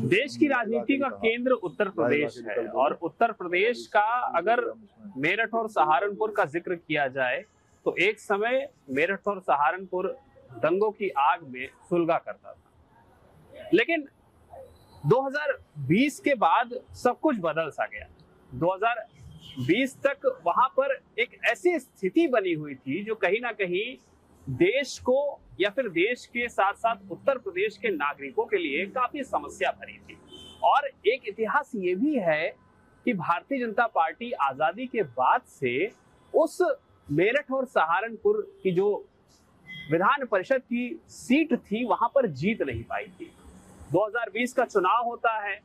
देश की राजनीति का केंद्र उत्तर प्रदेश है और उत्तर प्रदेश का अगर मेरठ और सहारनपुर का जिक्र किया जाए तो एक समय मेरठ और सहारनपुर दंगों की आग में सुलगा करता था, लेकिन 2020 के बाद सब कुछ बदल सा गया। 2020 तक वहां पर एक ऐसी स्थिति बनी हुई थी जो कहीं ना कहीं देश को या फिर देश के साथ साथ उत्तर प्रदेश के नागरिकों के लिए काफी समस्या भरी थी। और एक इतिहास ये भी है कि भारतीय जनता पार्टी आजादी के बाद से उस मेरठ और सहारनपुर की जो विधान परिषद की सीट थी वहां पर जीत नहीं पाई थी। 2020 का चुनाव होता है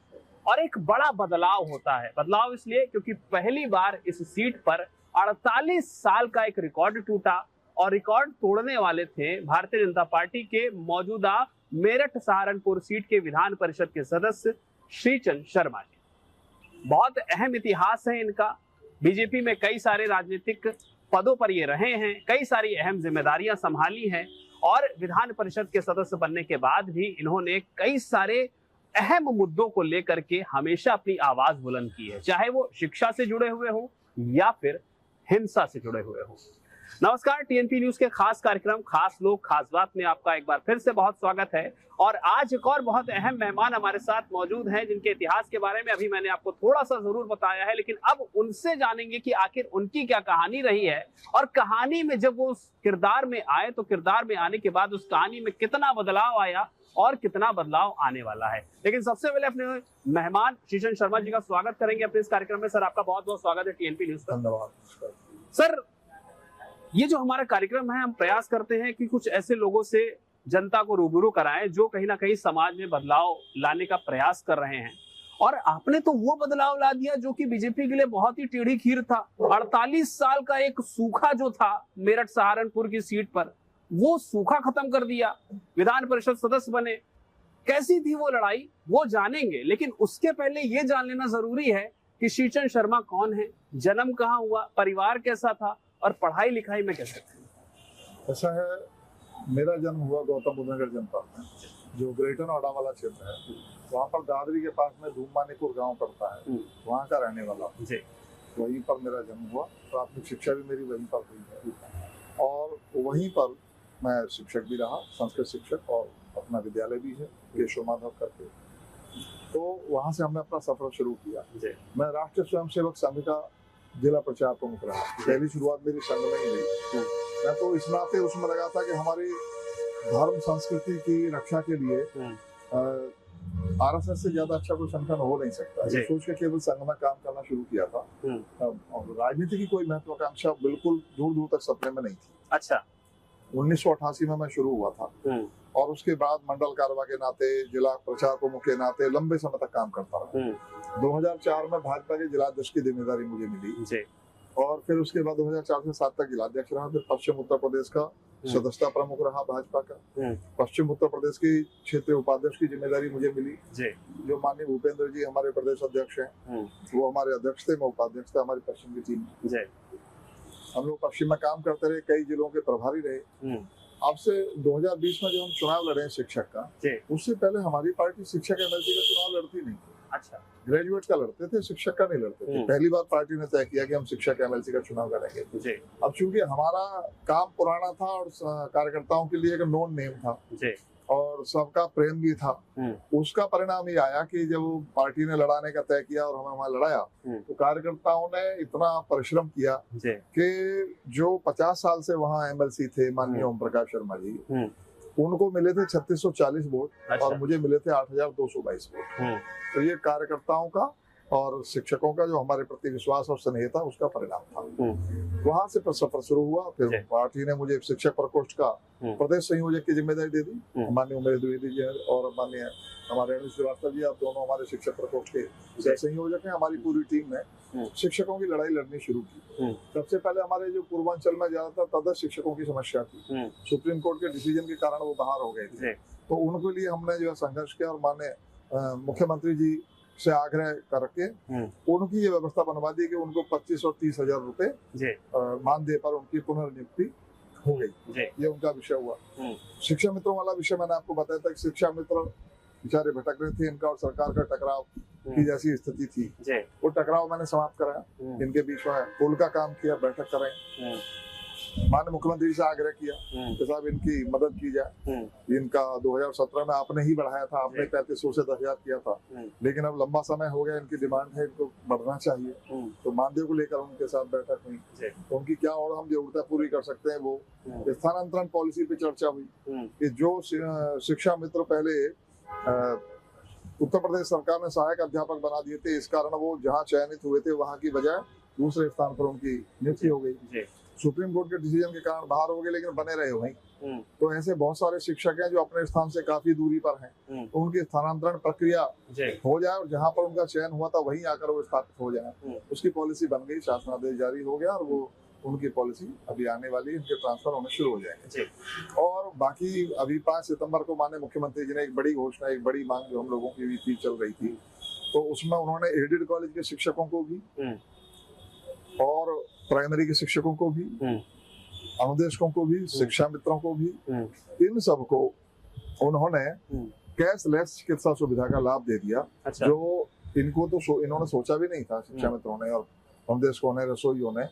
और एक बड़ा बदलाव होता है। बदलाव इसलिए क्योंकि पहली बार इस सीट पर 48 साल का एक रिकॉर्ड टूटा और रिकॉर्ड तोड़ने वाले थे भारतीय जनता पार्टी के मौजूदा मेरठ सहारनपुर सीट के विधान परिषद के सदस्य श्रीचंद शर्मा जी। बहुत अहम इतिहास है इनका। बीजेपी में कई सारे राजनीतिक पदों पर ये रहे हैं, कई सारी अहम जिम्मेदारियां संभाली हैं और विधान परिषद के सदस्य बनने के बाद भी इन्होंने कई सारे अहम मुद्दों को लेकर के हमेशा अपनी आवाज बुलंद की है, चाहे वो शिक्षा से जुड़े हुए हो या फिर हिंसा से जुड़े हुए हो। नमस्कार, टीएनपी न्यूज के खास कार्यक्रम खास लोग खास बात में आपका एक बार फिर से बहुत स्वागत है। और आज एक और बहुत अहम मेहमान हमारे साथ मौजूद हैं जिनके इतिहास के बारे में अभी मैंने आपको थोड़ा सा जरूर बताया है, लेकिन अब उनसे जानेंगे कि आखिर उनकी क्या कहानी रही है और कहानी में जब वो उस किरदार में आए तो किरदार में आने के बाद उस कहानी में कितना बदलाव आया और कितना बदलाव आने वाला है। लेकिन सबसे पहले अपने मेहमान श्रीचंद शर्मा जी का स्वागत करेंगे अपने इस कार्यक्रम में। सर, आपका बहुत बहुत स्वागत है टीएनपी न्यूज पर। धन्यवाद सर, ये जो हमारा कार्यक्रम है, हम प्रयास करते हैं कि कुछ ऐसे लोगों से जनता को रूबरू कराएं जो कहीं ना कहीं समाज में बदलाव लाने का प्रयास कर रहे हैं। और आपने तो वो बदलाव ला दिया जो कि बीजेपी के लिए बहुत ही टेढ़ी खीर था। 48 साल का एक सूखा जो था मेरठ सहारनपुर की सीट पर, वो सूखा खत्म कर दिया, विधान परिषद सदस्य बने। कैसी थी वो लड़ाई, वो जानेंगे, लेकिन उसके पहले ये जान लेना जरूरी है कि श्रीचंद शर्मा कौन है, जन्म कहाँ हुआ, परिवार कैसा था और पढ़ाई लिखाई में कैसे थे। ऐसा है, मेरा जन्म हुआ गौतम बुद्ध नगर जनपद में, जो ग्रेटर नोएडा वाला क्षेत्र है। वहाँ पर दादरी के पास में धूममानीपुर गांव पड़ता है, वहाँ का रहने वाला हूँ। वहीं पर मेरा जन्म हुआ। प्राथमिक शिक्षा भी मेरी वहीं पर हुई है और वहीं पर मैं शिक्षक भी रहा, संस्कृत शिक्षक, और अपना विद्यालय भी है केशव माधव करके। तो वहाँ से हमने अपना सफर शुरू किया। मैं राष्ट्रीय स्वयंसेवक संघ का जिला प्रचार प्रमुख रहा। पहली शुरुआत मेरी संघ में ही हुई। मैं तो इस नाते उसमें लगा था कि हमारी धर्म संस्कृति की रक्षा के लिए आरएसएस से ज्यादा अच्छा कोई संगठन हो नहीं सकता। ये सोच के केवल संघ में काम करना शुरू किया था। और राजनीति की कोई महत्वाकांक्षा बिल्कुल दूर दूर तक सपने में नहीं थी। अच्छा, 1988 में मैं शुरू हुआ था और उसके बाद मंडल कारवा के नाते, जिला प्रचार प्रमुख के नाते लंबे समय तक काम करता रहा। 2004 में भाजपा के जिलाध्यक्ष की जिम्मेदारी मुझे मिली और फिर उसके बाद 2004 से 7 तक जिलाध्यक्ष रहा। फिर पश्चिम उत्तर प्रदेश का सदस्यता प्रमुख रहा भाजपा का। पश्चिम उत्तर प्रदेश की क्षेत्रीय उपाध्यक्ष की जिम्मेदारी मुझे मिली। जो माननीय भूपेंद्र जी हमारे प्रदेश अध्यक्ष हैं, वो हमारे अध्यक्ष थे, मैं उपाध्यक्ष था हमारी पश्चिम की टीम। हम लोग पश्चिम में काम करते रहे, कई जिलों के प्रभारी रहे। अब से 2020 में जो हम चुनाव लड़े हैं शिक्षक का, उससे पहले हमारी पार्टी शिक्षक एमएलसी का चुनाव लड़ती नहीं थी। अच्छा, ग्रेजुएट का लड़ते थे, शिक्षक का नहीं लड़ते थे। पहली बार पार्टी ने तय किया कि हम शिक्षक एमएलसी का चुनाव लड़ेंगे। अब चूंकि हमारा काम पुराना था और कार्यकर्ताओं के लिए एक नोन नेम था और सबका प्रेम भी था, उसका परिणाम ये आया कि जब पार्टी ने लड़ाने का तय किया और हमें वहां लड़ाया, तो कार्यकर्ताओं ने इतना परिश्रम किया कि जो 50 साल से वहां एमएलसी थे, माननीय ओम प्रकाश शर्मा जी, उनको मिले थे 3640 वोट और मुझे मिले थे 8222 वोट। तो ये कार्यकर्ताओं का और शिक्षकों का जो हमारे प्रति विश्वास और स्नेह था, उसका परिणाम था। वहां से सफर शुरू हुआ। फिर पार्टी ने मुझे शिक्षक प्रकोष्ठ का प्रदेश संयोजक की जिम्मेदारी दे दी। माननीय उमेश द्विवेदी जी और माननीय हमारे अनिल श्रीवास्तव जी, आप दोनों हमारे शिक्षक प्रकोष्ठ के संयोजक हैं। हमारी पूरी टीम ने शिक्षकों की लड़ाई लड़नी शुरू की। सबसे पहले हमारे जो पूर्वांचल में ज्यादातर तदर्थ शिक्षकों की समस्या थी, सुप्रीम कोर्ट के डिसीजन के कारण वो बाहर हो गए थे, तो उनके लिए हमने जो है संघर्ष किया और माननीय मुख्यमंत्री जी से आग्रह करके उनकी ये व्यवस्था बनवा दी कि उनको 25 और 30 हजार रुपए मानदेय पर उनकी पुनर्नियुक्ति हो गई। ये उनका विषय हुआ। शिक्षा मित्रों वाला विषय मैंने आपको बताया था कि शिक्षा मित्र बेचारे भटक रहे थे, इनका और सरकार का टकराव की जैसी स्थिति थी। वो टकराव मैंने समाप्त कराया, इनके बीच में पुल का काम किया, बैठक कराई, माननीय मुख्यमंत्री से आग्रह किया कि साहब इनकी मदद की जाए। इनका 2017 में आपने ही बढ़ाया था, आपने 3500 से 10,000 किया था, लेकिन अब लंबा समय हो गया, इनकी डिमांड है, इनको बढ़ना चाहिए। तो मानदेय को लेकर उनके साथ बैठक हुई, तो उनकी क्या और हम जरूरतें पूरी कर सकते हैं वो स्थानांतरण पॉलिसी पे चर्चा हुई कि जो शिक्षा मित्र पहले उत्तर प्रदेश सरकार ने सहायक अध्यापक बना दिए थे, इस कारण वो जहाँ चयनित हुए थे वहाँ की बजाय दूसरे स्थान पर उनकी नियुक्ति हो गई। सुप्रीम कोर्ट के डिसीजन के कारण बाहर हो गए, लेकिन बने रहे वहीं। तो ऐसे बहुत सारे शिक्षक हैं जो अपने स्थान से काफी दूरी पर हैं, तो उनकी स्थानांतरण प्रक्रिया हो जाए और जहाँ पर उनका चयन हुआ था वहीं आकर वो स्थापित हो जाए, उसकी पॉलिसी बन गई, शासनादेश जारी हो गया और वो उनकी पॉलिसी अभी आने वाली, इनके ट्रांसफर होने शुरू हो जाएंगे। और बाकी अभी 5 सितंबर को माननीय मुख्यमंत्री जी ने एक बड़ी घोषणा, एक बड़ी मांग जो हम लोगों की भी थी, चल रही थी, तो उसमें उन्होंने एडेड कॉलेज के शिक्षकों को भी और प्राइमरी के शिक्षकों को भी, अनुदेशकों को भी, शिक्षा मित्रों को भी, इन सबको उन्होंने कैशलेस चिकित्सा सुविधा का लाभ दे दिया। जो इनको तो इन्होंने सोचा भी नहीं था, शिक्षा मित्रों ने और अनुदेशकों ने, रसोइयों ने।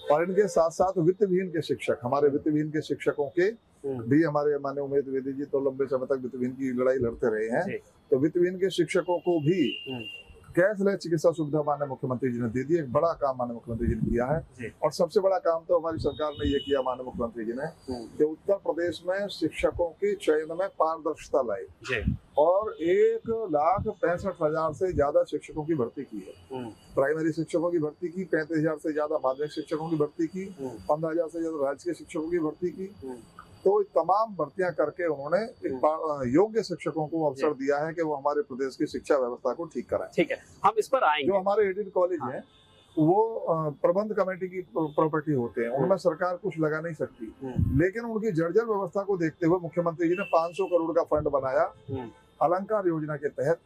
और इनके साथ साथ वित्त विहीन के शिक्षक, हमारे वित्त विहीन के शिक्षकों के भी, हमारे माननीय उमेश द्विवेदी जी तो लंबे समय तक वित्त विहीन की लड़ाई लड़ते रहे हैं, तो वित्त विहीन के शिक्षकों को भी कैशलेस चिकित्सा सुविधा माननीय मुख्यमंत्री जी ने दे दी। एक बड़ा काम माननीय मुख्यमंत्री जी ने किया है। और सबसे बड़ा काम तो हमारी सरकार ने ये किया माननीय मुख्यमंत्री जी ने कि उत्तर प्रदेश में शिक्षकों के चयन में पारदर्शिता लाई और 1,65,000 से ज्यादा शिक्षकों की भर्ती की है। प्राइमरी शिक्षकों की भर्ती की, 35,000 से ज्यादा माध्यमिक शिक्षकों की भर्ती की, 15,000 से ज्यादा राजकीय शिक्षकों की भर्ती की। तो तमाम भर्तियां करके उन्होंने एक योग्य शिक्षकों को अवसर दिया है कि वो हमारे प्रदेश की शिक्षा व्यवस्था को ठीक कराएं। ठीक है, हम इस पर आएंगे। जो हमारे एडेड कॉलेज हैं वो प्रबंध कमेटी की प्रॉपर्टी होते हैं, उनमें सरकार कुछ लगा नहीं सकती, लेकिन उनकी जर्जर व्यवस्था को देखते हुए मुख्यमंत्री जी ने 500 करोड़ का फंड बनाया अलंकार योजना के तहत,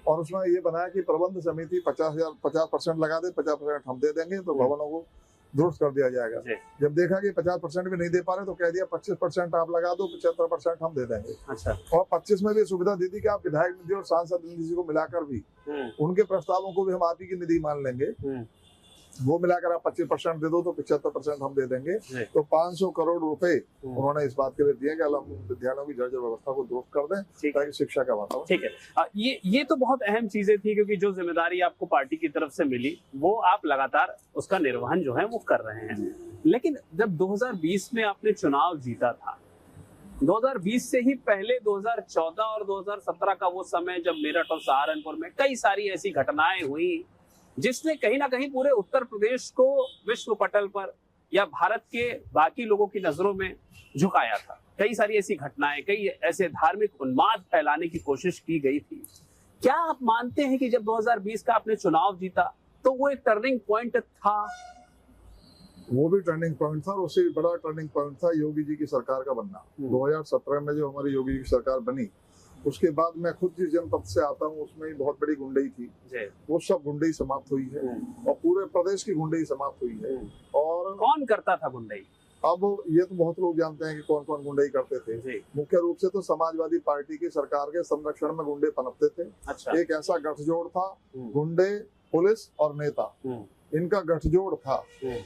और उसमें ये बनाया कि प्रबंध समिति 50% लगा दे, 50% हम दे देंगे, तो भवनों को दुरुस्त कर दिया जाएगा। जब देखा कि 50% भी नहीं दे पा रहे तो कह दिया 25% आप लगा दो, 75% हम दे देंगे। और 25 में भी सुविधा दी थी कि आप विधायक निधि और सांसद निधि को मिलाकर भी उनके प्रस्तावों को भी हम आप ही की निधि मान लेंगे, वो मिलाकर आप 25% दे दो तो 75% हम दे देंगे। तो 500 करोड़ रुपए उन्होंने इस बात के लिए दिए कि हम विद्यालयों की जर्जर व्यवस्था को दुरुस्त कर दें ताकि शिक्षा का वातावरण। ठीक है, ये तो बहुत अहम चीजें थी, क्योंकि जो जिम्मेदारी आपको पार्टी की तरफ से मिली वो आप लगातार उसका निर्वहन जो है वो कर रहे हैं। लेकिन जब 2020 में आपने चुनाव जीता था, 2020 से ही पहले 2014 और 2017 का वो समय जब मेरठ और सहारनपुर में कई सारी ऐसी घटनाएं हुई जिसने कहीं ना कहीं पूरे उत्तर प्रदेश को विश्व पटल पर या भारत के बाकी लोगों की नजरों में झुकाया था। कई सारी ऐसी घटनाएं, कई ऐसे धार्मिक उन्माद फैलाने की कोशिश की गई थी। क्या आप मानते हैं कि जब 2020 का आपने चुनाव जीता तो वो एक टर्निंग पॉइंट था? वो भी टर्निंग पॉइंट था और उससे बड़ा टर्निंग पॉइंट था योगी जी की सरकार का बनना। 2017 में जो हमारी योगी जी की सरकार बनी, उसके बाद मैं खुद जिस जनपद से आता हूँ उसमें बहुत बड़ी गुंडई थी, वो सब गुंडई समाप्त हुई है और पूरे प्रदेश की गुंडई समाप्त हुई है। और कौन करता था गुंडई? अब ये तो बहुत लोग जानते हैं कि कौन कौन गुंडई करते थे। मुख्य रूप से तो समाजवादी पार्टी की सरकार के संरक्षण में गुंडे पनपते थे। एक ऐसा गठजोड़ था, गुंडे, पुलिस और नेता, इनका गठजोड़ था।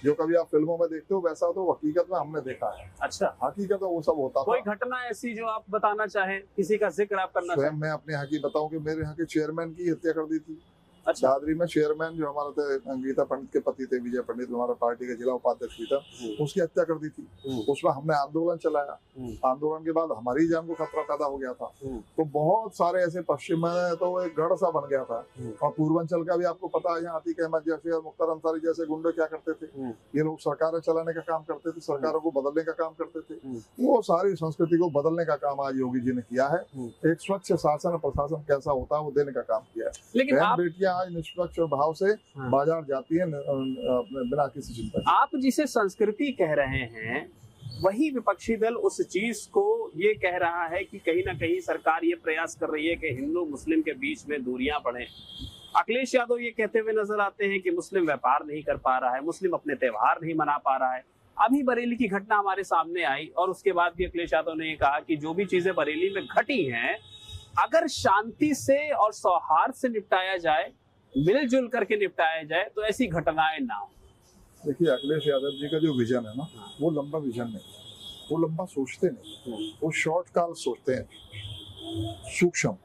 जो कभी आप फिल्मों में देखते हो वैसा तो हकीकत में हमने देखा है। अच्छा, हकीकत में वो सब होता था। कोई घटना ऐसी जो आप बताना चाहें, किसी का जिक्र आप करना चाहें? मैं अपने यहाँ की बताऊं कि मेरे यहाँ के चेयरमैन की हत्या कर दी थी। अच्छा, दादरी में चेयरमैन जो हमारे थे, गीता पंडित के पति थे, विजय पंडित, हमारा पार्टी के जिला उपाध्यक्ष भी था, उसकी हत्या कर दी थी। उसमें हमने आंदोलन चलाया, आंदोलन के बाद हमारी जान को खतरा पैदा हो गया था। तो बहुत सारे ऐसे, पश्चिम में तो एक गढ़ सा बन गया था। और पूर्वांचल का भी आपको पता है, यहाँ अतीक अहमद जैसे और मुख्तार अंसारी जैसे गुंडे क्या करते थे, ये लोग सरकारें चलाने का काम करते थे, सरकारों को बदलने का काम करते थे। वो सारी संस्कृति को बदलने का काम आज योगी जी ने किया है। एक स्वच्छ शासन और प्रशासन कैसा होता है वो देने का काम किया है। लेकिन बेटियां आज निष्पक्ष भाव से बाजार जाती है बिना किसी चिंता के। आप जिसे संस्कृति कह रहे हैं, वही विपक्षी दल उस चीज को ये कह रहा है कि कहीं ना कहीं सरकार ये प्रयास कर रही है कि हिंदू मुस्लिम के बीच में दूरियां बढ़े। अखिलेश यादव ये कहते हुए नजर आते हैं कि मुस्लिम व्यापार नहीं कर पा रहा है, मुस्लिम अपने त्योहार नहीं मना पा रहा है। अभी बरेली की घटना हमारे सामने आई और उसके बाद भी अखिलेश यादव ने कहा कि जो भी चीजें बरेली में घटी हैं अगर शांति से और सौहार्द से निपटाया जाए, मिलजुल करके निपटाया जाए, तो ऐसी घटनाएं ना हो। देखिए, अखिलेश यादव जी का जो विजन है ना, वो लंबा विजन नहीं है, वो लंबा सोचते नहीं, वो शॉर्ट काल सोचते हैं, सूक्ष्म।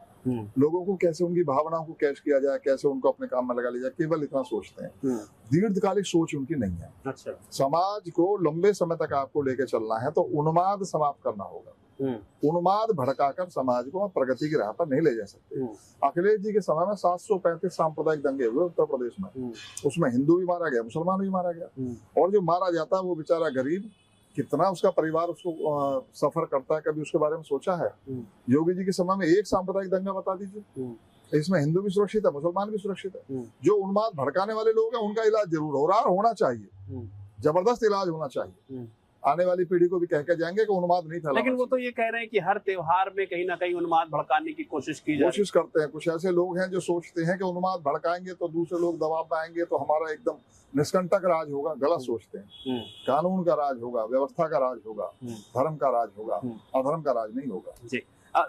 लोगों को कैसे, उनकी भावनाओं को कैश किया जाए, कैसे उनको अपने काम में लगा लिया जाए, केवल इतना सोचते हैं। दीर्घकालिक सोच उनकी नहीं है। अच्छा। समाज को लंबे समय तक आपको लेके चलना है तो उन्माद समाप्त करना होगा। उन्माद भड़काकर समाज को प्रगति की राह पर नहीं ले जा सकते। अखिलेश जी के समय में 735 सांप्रदायिक दंगे हुए उत्तर प्रदेश में। उसमें हिंदू भी मारा गया, मुसलमान भी मारा गया, और जो मारा जाता है वो बेचारा गरीब, कितना उसका परिवार उसको सफर करता है, कभी उसके बारे में सोचा है? योगी जी के समय में एक सांप्रदायिक दंगा बता दीजिए। इसमें हिंदू भी सुरक्षित है, मुसलमान भी सुरक्षित है। जो उन्माद भड़काने वाले लोग हैं उनका इलाज जरूर हो रहा है, होना चाहिए, जबरदस्त इलाज होना चाहिए। आने वाली पीढ़ी को भी कह के जाएंगे कि उन्माद नहीं फैला। लेकिन वो तो ये कह रहे हैं कि हर त्योहार में कहीं ना कहीं उन्माद भड़काने की कोशिश की जाए। कोशिश करते हैं, कुछ ऐसे लोग हैं जो सोचते हैं कि उन्माद भड़काएंगे तो दूसरे लोग दबाव में आएंगे तो हमारा एकदम निष्कंटक राज होगा। गलत सोचते हैं। कानून का राज होगा, व्यवस्था का राज होगा, धर्म का राज होगा, अधर्म का राज नहीं होगा। जी।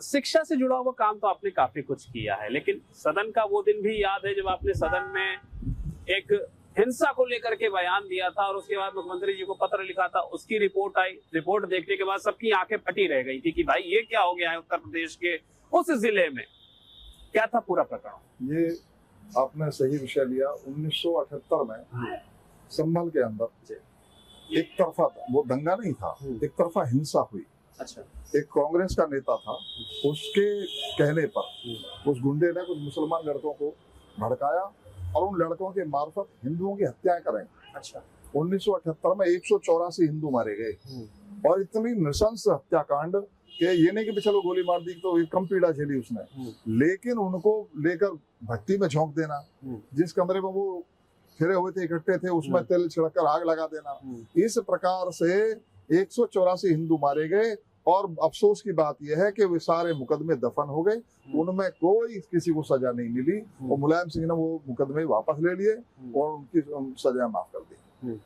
शिक्षा से जुड़ा हुआ काम तो आपने काफी कुछ किया है, लेकिन सदन का वो दिन भी याद है जब आपने सदन में एक हिंसा को लेकर के बयान दिया था और उसके बाद मुख्यमंत्री जी को पत्र लिखा था। उसकी रिपोर्ट आई, रिपोर्ट देखने के बाद सबकी आंखें फटी रह गई थी कि भाई ये क्या हो गया है उत्तर प्रदेश के उस जिले में। क्या था पूरा प्रकरण? ये आपने सही विषय लिया। 1978 में संभल के अंदर एक तरफा, वो दंगा नहीं था, एक तरफा हिंसा हुई। अच्छा। एक कांग्रेस का नेता था, उसके कहने पर उस गुंडे ने कुछ मुसलमान लड़कों को भड़काया और उन लड़कों के मार्फत हिंदुओं की हत्याएं करें। अच्छा। 1978 में 184 हिंदू मारे गए, और इतनी नृशंस हत्याकांड कि ये नहीं कि चलो गोली मार दी तो कम पीड़ा झेली उसने, लेकिन उनको लेकर भट्टी में झोंक देना, जिस कमरे में वो फिरे हुए थे, इकट्ठे थे, उसमें तेल छिड़ककर आग लगा देना। इस प्रकार से 184 हिंदू मारे गए, और अफसोस की बात यह है कि वे सारे मुकदमे दफन हो गए, उनमें कोई किसी को सजा नहीं मिली, और मुलायम सिंह ने वो मुकदमे वापस ले लिए और उनकी सजा माफ कर दी।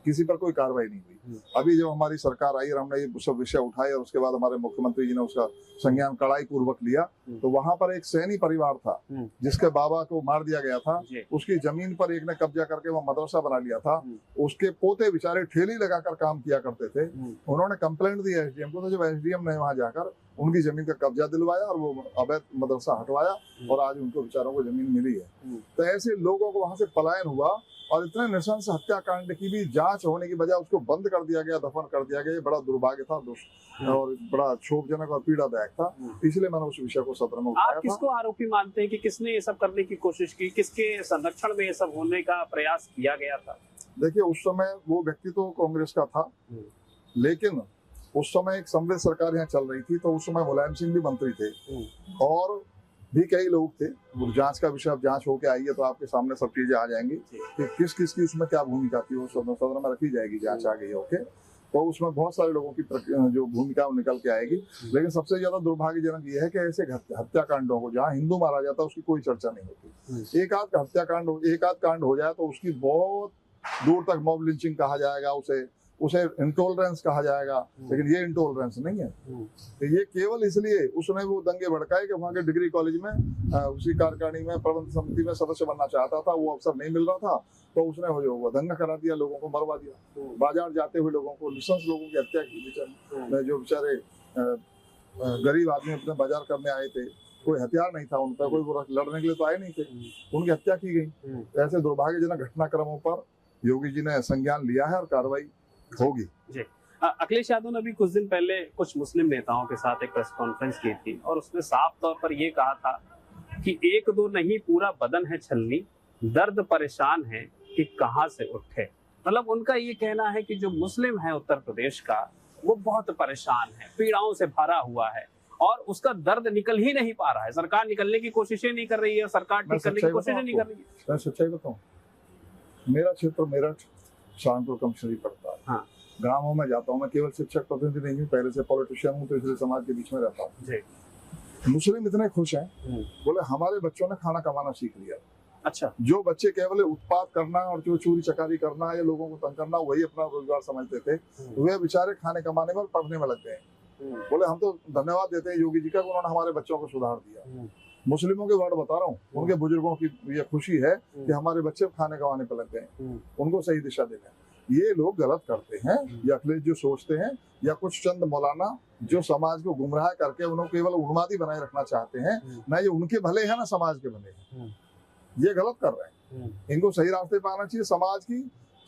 किसी पर कोई कार्रवाई नहीं हुई। अभी जब हमारी सरकार आई और हमने ये सब विषय उठाए और उसके बाद हमारे मुख्यमंत्री जी ने उसका संज्ञान कड़ाई पूर्वक लिया, तो वहां पर एक सैनी परिवार था जिसके बाबा को मार दिया गया था, उसकी जमीन पर एक ने कब्जा करके वो मदरसा बना लिया था। उसके पोते बेचारे ठेली लगाकर काम किया करते थे। उन्होंने कंप्लेंट दी एसडीएम को, तो जब एसडीएम ने वहां जाकर उनकी जमीन का कब्जा दिलवाया और वो अवैध मदरसा हटवाया, और आज उनको बेचारों को जमीन मिली है। तो ऐसे लोगों को वहां से पलायन हुआ, और इतने नृशंस हत्याकांड की भी जांच होने की बजाय उसको बंद कर दिया गया, दफन कर दिया गया। ये बड़ा दुर्भाग्य था, और बड़ा क्षोभजनक और पीड़ादायक था। इसलिए मैंने उस विषय को सदन में उठाया था। आप किसको आरोपी मानते हैं कि किसने ये सब करने की कोशिश की, किसके संरक्षण में ये सब होने का प्रयास किया गया था? देखिए, उस समय वो व्यक्ति तो कांग्रेस का था, लेकिन उस समय एक समृद्ध सरकार यहाँ चल रही थी, तो उस समय मुलायम सिंह भी मंत्री थे और भी कई लोग थे। जांच का विषय, अब जांच होके आई है तो आपके सामने सब चीजें आ जाएंगी कि किस किस की उसमें क्या भूमिका थी, वो सदन में रखी जाएगी। जांच आ गई होके तो उसमें बहुत सारे लोगों की जो भूमिका निकल के आएगी। लेकिन सबसे ज्यादा दुर्भाग्यजनक ये है कि ऐसे हत्याकांडों को, जहाँ हिंदू मारा जाता है उसकी कोई चर्चा नहीं होती। एक आध कांड हो जाए तो उसकी बहुत दूर तक मॉब लिंचिंग कहा जाएगा, उसे इंटॉलरेंस कहा जाएगा, लेकिन ये इंटॉलरेंस नहीं है। तो ये केवल इसलिए उसने वो दंगे भड़काए कि वहाँ के डिग्री कॉलेज में उसी कार्यकारिणी में प्रबंध समिति में सदस्य बनना चाहता था, वो अवसर नहीं मिल रहा था, तो उसने वो दंगा करा दिया, लोगों को मरवा दिया। बाजार जाते हुए लोगों को, निशंस लोगों की हत्या की। जो बेचारे गरीब आदमी अपने बाजार करने आए थे, कोई हथियार नहीं था उनका, कोई वो लड़ने के लिए तो आए नहीं थे, उनकी हत्या की गई। ऐसे दुर्भाग्यजनक घटनाक्रमों पर योगी जी ने संज्ञान लिया है और कार्रवाई होगी। जी। अखिलेश यादव ने अभी कुछ दिन पहले कुछ मुस्लिम नेताओं के साथ एक प्रेस कॉन्फ्रेंस की थी और उसने साफ तौर पर यह कहा था कि एक दो नहीं, पूरा बदन है छलनी, दर्द परेशान है कि कहां से उठे। मतलब उनका ये कहना है कि जो मुस्लिम है उत्तर प्रदेश का, वो बहुत परेशान है, पीड़ाओं से भरा हुआ है और उसका दर्द निकल ही नहीं पा रहा है। सरकार निकलने की कोशिशें नहीं कर रही है, सरकार ठीक करने की कोशिशें नहीं कर रही है। मैं सच्चाई बताऊं, मेरा क्षेत्र मेरठ सहारनपुर कमिश्नरी पड़ता है। हाँ। गाँवों में जाता हूँ, मैं केवल शिक्षक प्रतिनिधि नहीं हूँ, पहले से पॉलिटिशियन हूँ, तो इसलिए समाज के बीच में रहता हूँ। मुस्लिम इतने खुश हैं, बोले हमारे बच्चों ने खाना कमाना सीख लिया। अच्छा। जो बच्चे केवल उत्पाद करना और जो चोरी चकारी करना या लोगों को तंग करना वही अपना रोजगार समझते थे, वे बेचारे खाने कमाने में, पढ़ने में लग गए। बोले हम तो धन्यवाद देते हैं योगी जी का, उन्होंने हमारे बच्चों को सुधार दिया। मुस्लिमों के वर्ड बता रहा हूँ, उनके बुजुर्गों की ये खुशी है कि हमारे बच्चे खाने कमाने पे लग गए, उनको सही दिशा दे रहे हैं। ये लोग गलत करते हैं, या अखिलेश जो सोचते हैं, या कुछ चंद मौलाना जो समाज को गुमराह करके उन्हें केवल उन्मादी बनाए रखना चाहते हैं, ना ये उनके भले हैं ना समाज के भले हैं, ये गलत कर रहे हैं। इनको सही रास्ते पे आना चाहिए। समाज की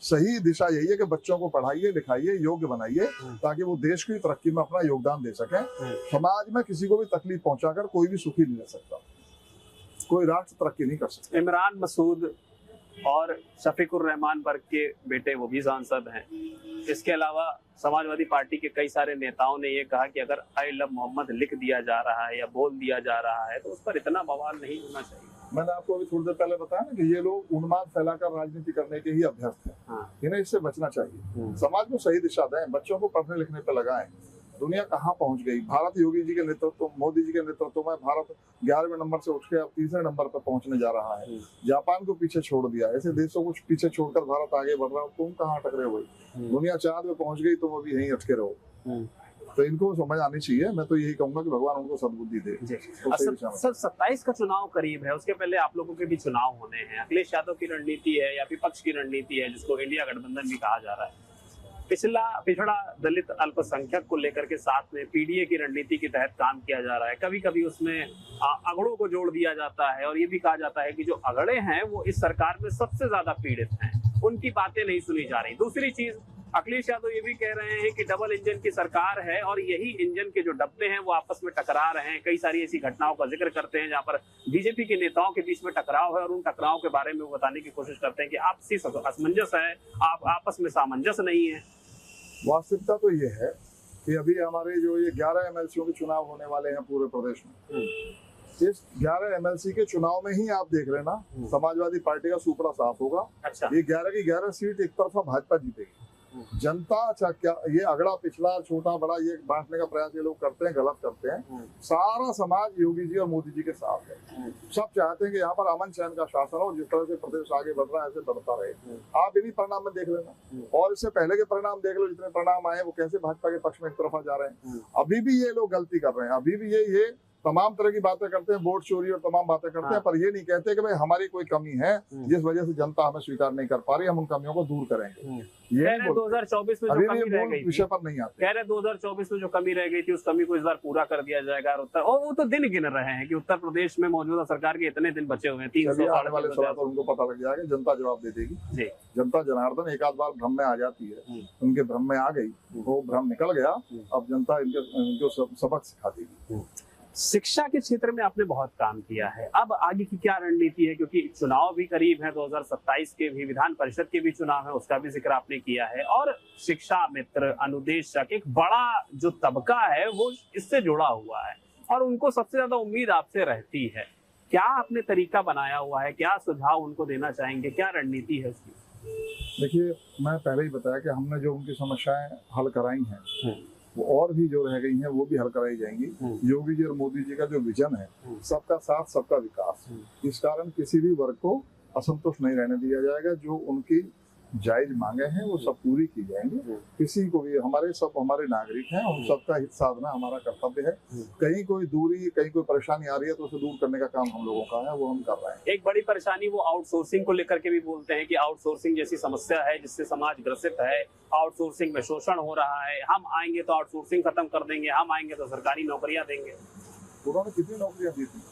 सही दिशा यही है कि बच्चों को पढ़ाइए लिखाइए, योग्य बनाइए, ताकि वो देश की तरक्की में अपना योगदान दे सकें। समाज में किसी को भी तकलीफ पहुंचाकर कोई भी सुखी नहीं रह सकता, कोई राष्ट्र तरक्की नहीं कर सकता। इमरान मसूद और शफीकुर रहमान वर्ग के बेटे वो भी सांसद हैं। इसके अलावा समाजवादी पार्टी के कई सारे नेताओं ने ये कहा कि अगर आई लव मोहम्मद लिख दिया जा रहा है या बोल दिया जा रहा है तो उस पर इतना बवाल नहीं होना चाहिए। मैंने आपको अभी थोड़ी देर पहले बताया ना कि ये लोग उन्माद फैलाकर राजनीति करने के ही अभ्यस्त हैं। इन्हें इससे बचना चाहिए। समाज को सही दिशा दें, बच्चों को पढ़ने लिखने पर लगाएं। दुनिया कहाँ पहुंच गई। भारत योगी जी के नेतृत्व, मोदी जी के नेतृत्व में भारत 11वें नंबर से उठ के अब 3रे नंबर पर पहुंचने जा रहा है। जापान को पीछे छोड़ दिया। ऐसे देशों को पीछे छोड़कर भारत आगे बढ़ रहा है। तुम कहाँ अटक रहे हो भाई? दुनिया चांद में पहुंच गई, तुम अभी यहीं अटके रहो। तो इनको समझ आनी चाहिए। मैं तो यही कहूंगा कि भगवान उनको सद्बुद्धि दे। सर 27 का चुनाव करीब है, उसके पहले आप लोगों के भी चुनाव होने हैं। अखिलेश यादव की रणनीति है या विपक्ष की रणनीति है, जिसको इंडिया गठबंधन भी कहा जा रहा है, पिछड़ा दलित अल्पसंख्यक को लेकर के साथ में पीडीए की रणनीति के तहत काम किया जा रहा है। कभी कभी उसमें अगड़ों को जोड़ दिया जाता है और ये भी कहा जाता है कि जो अगड़े हैं वो इस सरकार में सबसे ज्यादा पीड़ित हैं, उनकी बातें नहीं सुनी जा रही। दूसरी चीज, अखिलेश यादव ये भी कह रहे हैं कि डबल इंजन की सरकार है और यही इंजन के जो डब्बे हैं वो आपस में टकरा रहे हैं। कई सारी ऐसी घटनाओं का जिक्र करते हैं जहां पर बीजेपी के नेताओं के बीच में टकराव है और उन टकराव के बारे में वो बताने की कोशिश करते हैं कि आपसी असमंजस है, आप आपस में सामंजस्य नहीं है। वास्तविकता तो ये है कि अभी हमारे जो ये 11 एमएलसीओं के चुनाव होने वाले हैं पूरे प्रदेश में, इस 11 एमएलसी के चुनाव में ही आप देख लेना समाजवादी पार्टी का सुपड़ा साफ होगा। अच्छा। ये 11 की 11 सीट एक तरफा भाजपा जीतेगी। जनता, अच्छा क्या ये अगड़ा पिछड़ा छोटा बड़ा ये बांटने का प्रयास ये लोग करते हैं, गलत करते हैं। सारा समाज योगी जी और मोदी जी के साथ है। सब चाहते हैं कि यहाँ पर अमन चैन का शासन हो, जिस तरह से प्रदेश आगे बढ़ रहा है ऐसे बढ़ता रहे। आप इन्हीं परिणाम में देख लेना और इससे पहले के परिणाम देख लो, जितने परिणाम आए वो कैसे भाजपा के पक्ष में एक तरफा जा रहे हैं। अभी भी ये लोग गलती कर रहे हैं, अभी भी ये तमाम तरह की बातें करते हैं, वोट चोरी और तमाम बातें करते हैं, पर ये नहीं कहते कि भाई हमारी कोई कमी है जिस वजह से जनता हमें स्वीकार नहीं कर पा रही, हम उन कमियों को दूर करेंगे। ये 2024 में जो कमी रह गई थी, विषय पर नहीं आते। कह रहे 2024 में जो कमी रह गई थी उस कमी को इस बार पूरा कर दिया जाएगा। और वो तो दिन गिन रहे हैं कि उत्तर प्रदेश में मौजूदा सरकार के इतने दिन बचे हुए हैं। 300 आने वाले समय पर उनको पता लग जाएगा, जनता जवाब दे देगी। जनता जनार्दन एक आध बार भ्रम में आ जाती है, उनके भ्रम में आ गई, वो भ्रम निकल गया, अब जनता इनको सबक सिखा देगी। शिक्षा के क्षेत्र में आपने बहुत काम किया है, अब आगे की क्या रणनीति है? क्योंकि चुनाव भी करीब है, 2027 के भी विधान परिषद के भी चुनाव है, उसका भी जिक्र आपने किया है। और शिक्षा मित्र, अनुदेशक, एक बड़ा जो तबका है वो इससे जुड़ा हुआ है और उनको सबसे ज्यादा उम्मीद आपसे रहती है। क्या आपने तरीका बनाया हुआ है, क्या सुझाव उनको देना चाहेंगे, क्या रणनीति है उसकी? देखिए, मैं पहले ही बताया कि हमने जो उनकी समस्याएं हल कराई हैं वो और भी जो रह गई हैं वो भी हल कराई जाएंगी। योगी जी और मोदी जी का जो विजन है, सबका साथ सबका विकास, इस कारण किसी भी वर्ग को असंतुष्ट नहीं रहने दिया जाएगा। जो उनकी जायज मांगे हैं वो सब पूरी की जाएंगी। किसी को भी, हमारे नागरिक हैं, हम सबका हित साधना हमारा कर्तव्य है। कहीं कोई दूरी, कहीं कोई परेशानी आ रही है तो उसे दूर करने का काम हम लोगों का है, वो हम कर रहे हैं। एक बड़ी परेशानी वो आउटसोर्सिंग को लेकर के भी बोलते हैं कि आउटसोर्सिंग जैसी समस्या है जिससे समाज ग्रसित है, आउटसोर्सिंग में शोषण हो रहा है, हम आएंगे तो आउटसोर्सिंग खत्म कर देंगे, हम आएंगे तो सरकारी नौकरियां देंगे। उन्होंने कितनी नौकरियां दी थी?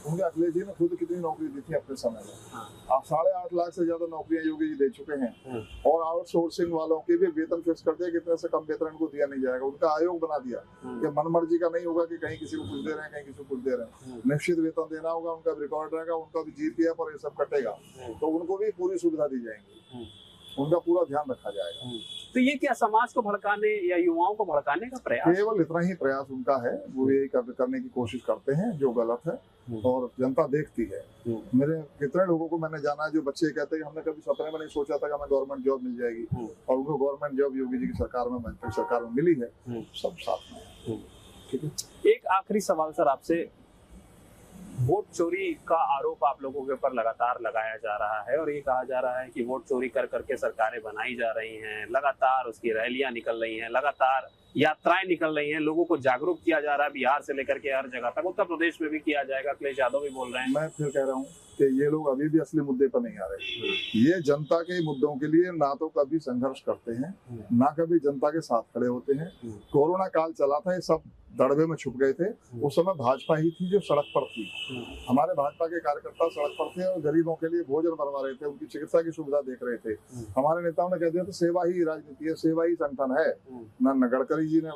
उनके अखिलेश जी ने खुद कितनी नौकरी दी थी अपने समय में? आप 8.5 लाख से ज्यादा नौकरियां योगी जी दे चुके हैं। और आउटसोर्सिंग वालों के भी वेतन फिक्स कर दिया, कितने से कम वेतन इनको दिया नहीं जाएगा। उनका आयोग बना दिया कि मनमर्जी का नहीं होगा कि कहीं किसी को कुछ दे रहे हैं, कहीं किसी को कुछ दे रहे हैं। निश्चित वेतन देना होगा, उनका रिकॉर्ड रहेगा, उनका भी जीपीएफ और ये सब कटेगा, तो उनको भी पूरी सुविधा दी जाएंगी, उनका पूरा ध्यान रखा जाएगा। तो ये क्या समाज को भड़काने या युवाओं को भड़काने का प्रयास? केवल इतना ही प्रयास उनका है, वो यही करने की कोशिश करते हैं जो गलत है और जनता देखती है। मेरे कितने लोगों को मैंने जाना है जो बच्चे कहते हैं कि हमने कभी सपने में नहीं सोचा था कि हमें गवर्नमेंट जॉब मिल जाएगी, और उनको गवर्नमेंट जॉब योगी जी की सरकार में, भाजपा की सरकार में मिली है। सब साथ में। ठीक है। एक आखिरी सवाल सर आपसे, वोट चोरी का आरोप आप लोगों के ऊपर लगातार लगाया जा रहा है और ये कहा जा रहा है कि वोट चोरी कर करके सरकारें बनाई जा रही हैं, लगातार उसकी रैलियां निकल रही हैं, लगातार यात्राएं निकल रही हैं, लोगों को जागरूक किया जा रहा है बिहार से लेकर के हर जगह तक, उत्तर प्रदेश में भी किया जाएगा। अखिलेश यादव भी बोल रहे हैं। मैं फिर कह रहा हूँ कि ये लोग अभी भी असली मुद्दे पर नहीं आ रहे। ये जनता के मुद्दों के लिए ना तो कभी संघर्ष करते हैं, ना कभी जनता के साथ खड़े होते हैं। कोरोना काल चला था, ये सब दड़बे में छुप गए थे। उस समय भाजपा ही थी जो सड़क पर थी। हमारे भाजपा के कार्यकर्ता सड़क पर थे और गरीबों के लिए भोजन बनवा रहे थे, उनकी चिकित्सा की सुविधा देख रहे थे। हमारे नेताओं ने कह दिया था सेवा ही राजनीति है, सेवा ही संगठन है। न गडकरी जी ने,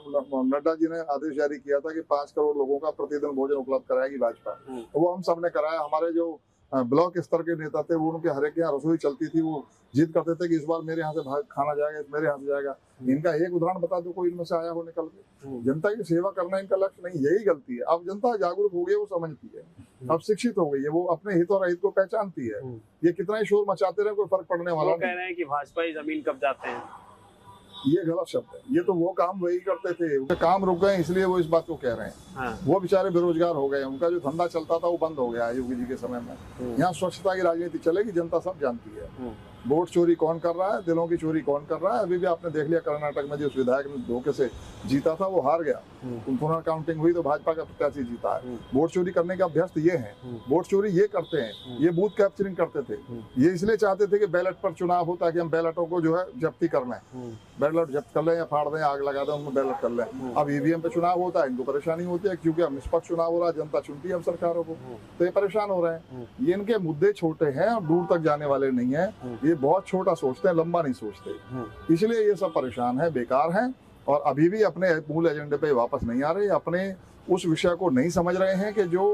नड्डा जी ने आदेश जारी किया था कि 5 करोड़ लोगों का प्रतिदिन भोजन उपलब्ध कराएगी भाजपा। वो हम सब ने कराया। हमारे जो ब्लॉक स्तर के नेता थे वो उनके हर एक यहाँ रसोई चलती थी, वो जिद करते थे कि इस बार मेरे यहाँ से खाना जाएगा, मेरे यहाँ से जाएगा। इनका एक उदाहरण बता दो कोई इनमें से आया हो निकल के। जनता की सेवा करना इनका लक्ष्य नहीं, यही गलती है। अब जनता जागरूक हो गई है, वो समझती है, अब शिक्षित हो गई है, वो अपने हित और अहित को पहचानती है। ये कितना ही शोर मचाते रहे, कोई फर्क पड़ने वाला नहीं। कह रहे हैं कि भाजपा ही जमीन कब जाते हैं, ये गलत शब्द है। ये तो वो काम वही करते थे, उनके काम रुक गए इसलिए वो इस बात को कह रहे हैं। वो बेचारे बेरोजगार हो गए, उनका जो धंधा चलता था वो बंद हो गया योगी जी के समय में। यहाँ स्वच्छता की राजनीति चलेगी, जनता सब जानती है। वोट चोरी कौन कर रहा है, दिलों की चोरी कौन कर रहा है। अभी भी आपने देख लिया कर्नाटक में जिस विधायक ने धोखे से जीता था वो हार गया। पुनः काउंटिंग हुई तो भाजपा का प्रत्याशी जीता है। वोट चोरी करने का अभ्यस्त ये है, वोट चोरी ये करते हैं, ये बूथ कैप्चरिंग करते थे। ये इसलिए चाहते थे कि बैलेट पर चुनाव हो ताकि हम बैलेटों को जो है जब्ती कर लें, बैलेट जब्त कर लें या फाड़ दें, आग लगा दें, उनमें बैलेट कर लें। अब ईवीएम पे चुनाव होता है, इनको परेशानी होती है क्योंकि अब निष्पक्ष चुनाव हो रहा है, जनता चुनती है अब सरकारों को, तो ये परेशान हो रहे हैं। ये इनके मुद्दे छोटे हैं और दूर तक जाने वाले नहीं है। ये बहुत छोटा सोचते हैं, लंबा नहीं सोचते, इसलिए ये सब परेशान है, बेकार हैं और अभी भी अपने मूल एजेंडे पे वापस नहीं आ रहे। अपने उस विषय को नहीं समझ रहे हैं कि जो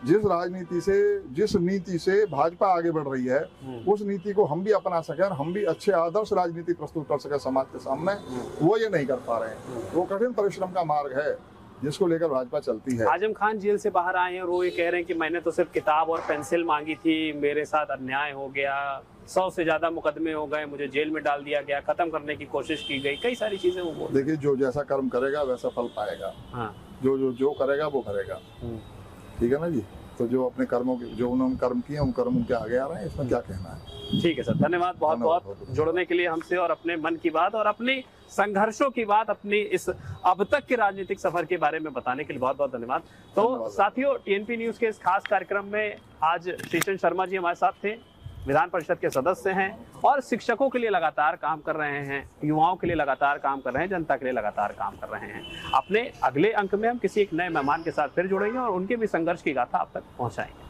जिस राजनीति से, जिस नीति से भाजपा आगे बढ़ रही है, उस नीति को हम भी अपना सके और हम भी अच्छे आदर्श राजनीति प्रस्तुत कर सके समाज के सामने, वो ये नहीं कर पा रहे हैं। वो कठिन परिश्रम का मार्ग है जिसको लेकर भाजपा चलती है। आजम खान जेल से बाहर आए हैं और वो ये कह रहे हैं कि मैंने तो सिर्फ किताब और पेंसिल मांगी थी, मेरे साथ अन्याय हो गया, 100 से ज्यादा मुकदमे हो गए, मुझे जेल में डाल दिया गया, खत्म करने की कोशिश की गई, कई सारी चीजें वो बोल। देखिए, जो जैसा कर्म करेगा वैसा फल पाएगा। हाँ। जो करेगा वो करेगा, ठीक है ना जी। तो जो अपने कर्मों के, जो उन्होंने कर्म किए उन कर्मों के आगे आ रहे हैं, इसमें क्या कहना है। ठीक है सर, धन्यवाद बहुत बहुत जुड़ने के लिए हमसे और अपने मन की बात और अपनी संघर्षों की बात, अपनी इस अब तक के राजनीतिक सफर के बारे में बताने के लिए बहुत बहुत धन्यवाद। तो साथियों, टीएनपी न्यूज के इस खास कार्यक्रम में आज श्रीचंद शर्मा जी हमारे साथ थे, विधान परिषद के सदस्य हैं और शिक्षकों के लिए लगातार काम कर रहे हैं, युवाओं के लिए लगातार काम कर रहे हैं, जनता के लिए लगातार काम कर रहे हैं। अपने अगले अंक में हम किसी एक नए मेहमान के साथ फिर जुड़ेंगे और उनके भी संघर्ष की गाथा आप तक पहुंचाएंगे।